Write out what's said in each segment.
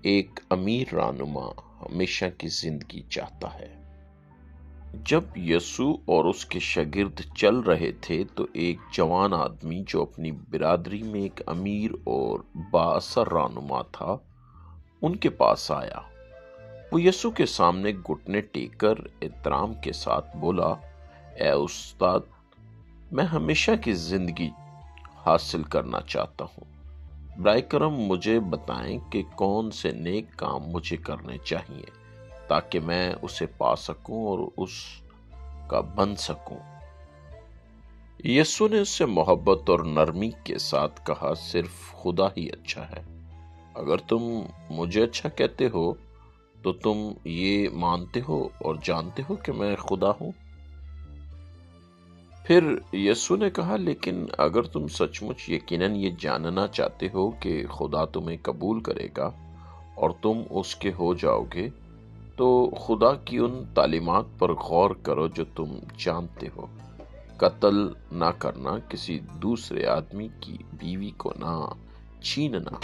ایک امیر رہنما ہمیشہ کی زندگی چاہتا ہے۔ جب یسوع اور اس کے شاگرد چل رہے تھے تو ایک جوان آدمی جو اپنی برادری میں ایک امیر اور بااثر رہنما تھا ان کے پاس آیا۔ وہ یسوع کے سامنے گھٹنے ٹیک کر احترام کے ساتھ بولا، اے استاد، میں ہمیشہ کی زندگی حاصل کرنا چاہتا ہوں۔ برائے کرم مجھے بتائیں کہ کون سے نیک کام مجھے کرنے چاہیے تاکہ میں اسے پا سکوں اور اس کا بن سکوں۔ یسوع نے اس سے محبت اور نرمی کے ساتھ کہا، صرف خدا ہی اچھا ہے۔ اگر تم مجھے اچھا کہتے ہو تو تم یہ مانتے ہو اور جانتے ہو کہ میں خدا ہوں۔ پھر یسوع نے کہا، لیکن اگر تم سچ مچ یقیناً یہ جاننا چاہتے ہو کہ خدا تمہیں قبول کرے گا اور تم اس کے ہو جاؤ گے تو خدا کی ان تعلیمات پر غور کرو جو تم جانتے ہو۔ قتل نہ کرنا، کسی دوسرے آدمی کی بیوی کو نہ چھیننا،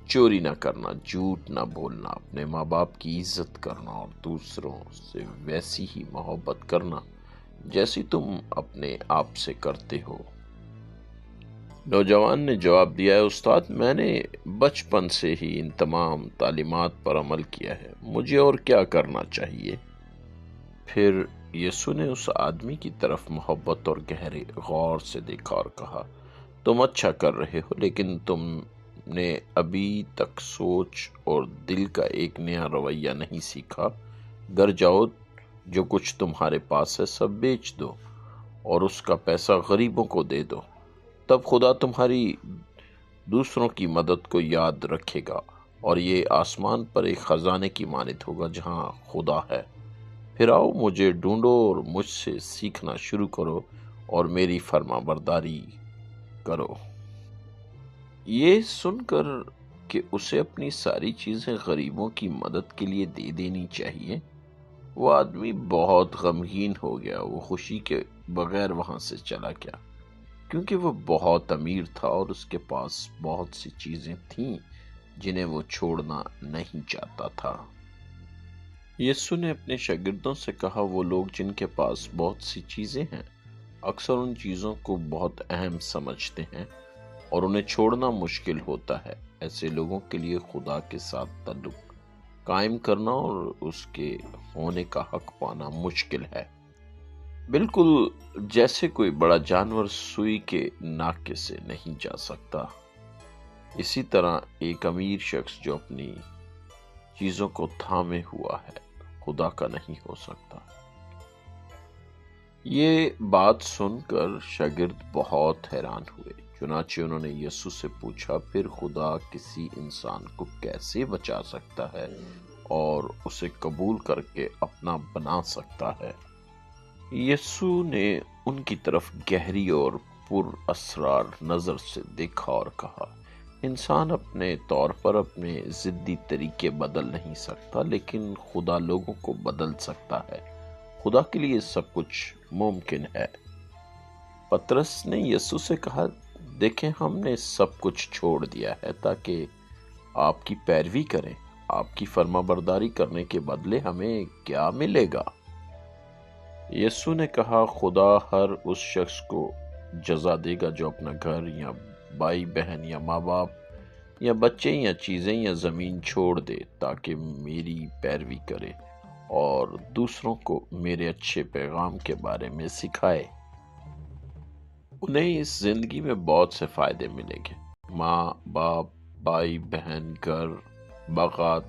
چوری نہ کرنا، جھوٹ نہ بولنا، اپنے ماں باپ کی عزت کرنا اور دوسروں سے ویسی ہی محبت کرنا جیسی تم اپنے آپ سے کرتے ہو۔ نوجوان نے جواب دیا، استاد، میں نے بچپن سے ہی ان تمام تعلیمات پر عمل کیا ہے، مجھے اور کیا کرنا چاہیے؟ پھر یسوع نے اس آدمی کی طرف محبت اور گہرے غور سے دیکھا اور کہا، تم اچھا کر رہے ہو، لیکن تم نے ابھی تک سوچ اور دل کا ایک نیا رویہ نہیں سیکھا۔ گھر جاؤ، جو کچھ تمہارے پاس ہے سب بیچ دو اور اس کا پیسہ غریبوں کو دے دو، تب خدا تمہاری دوسروں کی مدد کو یاد رکھے گا اور یہ آسمان پر ایک خزانے کی مانند ہوگا جہاں خدا ہے۔ پھر آؤ، مجھے ڈھونڈو اور مجھ سے سیکھنا شروع کرو اور میری فرما برداری کرو۔ یہ سن کر کہ اسے اپنی ساری چیزیں غریبوں کی مدد کے لیے دے دینی چاہیے، وہ آدمی بہت غمگین ہو گیا۔ وہ خوشی کے بغیر وہاں سے چلا گیا کیونکہ وہ بہت امیر تھا اور اس کے پاس بہت سی چیزیں تھیں جنہیں وہ چھوڑنا نہیں چاہتا تھا۔ یسوع نے اپنے شاگردوں سے کہا، وہ لوگ جن کے پاس بہت سی چیزیں ہیں اکثر ان چیزوں کو بہت اہم سمجھتے ہیں اور انہیں چھوڑنا مشکل ہوتا ہے۔ ایسے لوگوں کے لیے خدا کے ساتھ تعلق قائم کرنا اور اس کے ہونے کا حق پانا مشکل ہے، بالکل جیسے کوئی بڑا جانور سوئی کے ناکے سے نہیں جا سکتا۔ اسی طرح ایک امیر شخص جو اپنی چیزوں کو تھامے ہوا ہے خدا کا نہیں ہو سکتا۔ یہ بات سن کر شاگرد بہت حیران ہوئے، چنانچہ انہوں نے یسوع سے پوچھا، پھر خدا کسی انسان کو کیسے بچا سکتا ہے اور اسے قبول کر کے اپنا بنا سکتا ہے؟ یسوع نے ان کی طرف گہری اور پر اسرار نظر سے دیکھا اور کہا، انسان اپنے طور پر اپنے ضدی طریقے بدل نہیں سکتا، لیکن خدا لوگوں کو بدل سکتا ہے۔ خدا کے لیے سب کچھ ممکن ہے۔ پطرس نے یسوع سے کہا، دیکھیں، ہم نے سب کچھ چھوڑ دیا ہے تاکہ آپ کی پیروی کریں۔ آپ کی فرما برداری کرنے کے بدلے ہمیں کیا ملے گا؟ یسوع نے کہا، خدا ہر اس شخص کو جزا دے گا جو اپنا گھر یا بھائی بہن یا ماں باپ یا بچے یا چیزیں یا زمین چھوڑ دے تاکہ میری پیروی کرے اور دوسروں کو میرے اچھے پیغام کے بارے میں سکھائے۔ انہیں اس زندگی میں بہت سے فائدے ملیں گے، ماں باپ، بھائی بہن، گھر، باغات،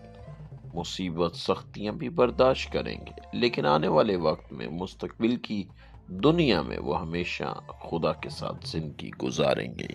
مصیبت، سختیاں بھی برداشت کریں گے، لیکن آنے والے وقت میں مستقبل کی دنیا میں وہ ہمیشہ خدا کے ساتھ زندگی گزاریں گے۔